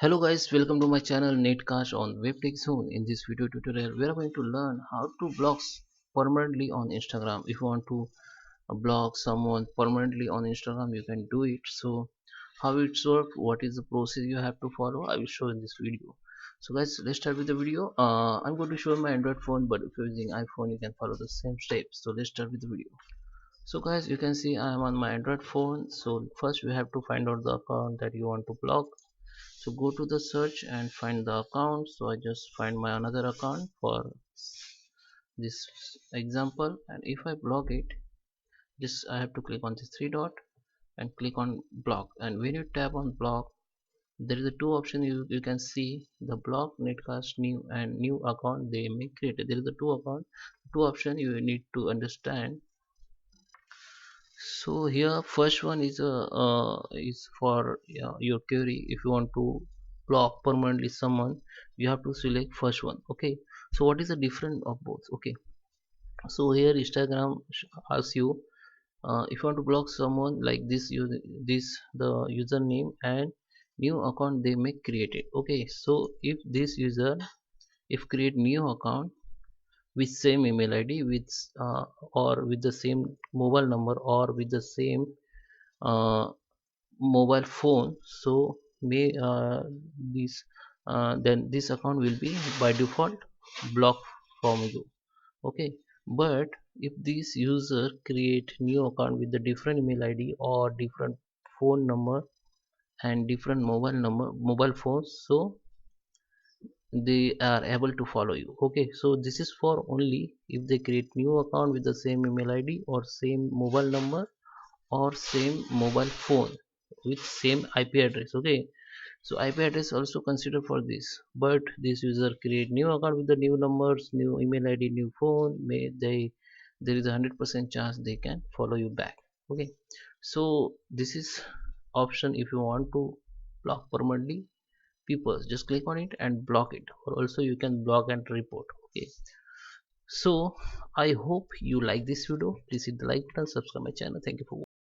Hello guys, welcome to my channel NetCast on WebTech Zone. In this video tutorial, we are going to learn how to block permanently on Instagram. If you want to block someone permanently on Instagram, you can do it. So, how it works, what is the process you have to follow, I will show in this video. So guys, let's start with the video. I'm going to show my Android phone, but if you're using iPhone, you can follow the same steps. So let's start with the video. So guys, you can see I am on my Android phone. So first we have to find out the account that you want to block. So go to the search and find the account. So I just find my another account for this example, and if I block it, just I have to click on this three dot and click on block. And when you tap on block, there is a two option. You can see the block, netcast, new, and new account they may create. There is a two option you need to understand. So here first one is is for your query. If you want to block permanently someone, you have to select first one. Okay, so what is the difference of both? Okay, so here Instagram asks you, if you want to block someone like this, this the username and new account they may create it. Okay, so if this user if create new account with same email id with or with the same mobile number or with the same uh, mobile phone, so may this then this account will be by default blocked from you. Okay, but if this user create new account with the different email id or different phone number and different mobile phones, so they are able to follow you. Okay, so this is for only if they create new account with the same email id or same mobile number or same mobile phone with same IP address. Okay, so IP address also considered for this, but this user create new account with the new numbers, new email id, new phone, may they there is a 100% chance they can follow you back. Okay, so this is option if you want to block permanently people, just click on it and block it, or also you can block and report. Okay, so I hope you like this video. Please hit the like button, subscribe my channel. Thank you for watching.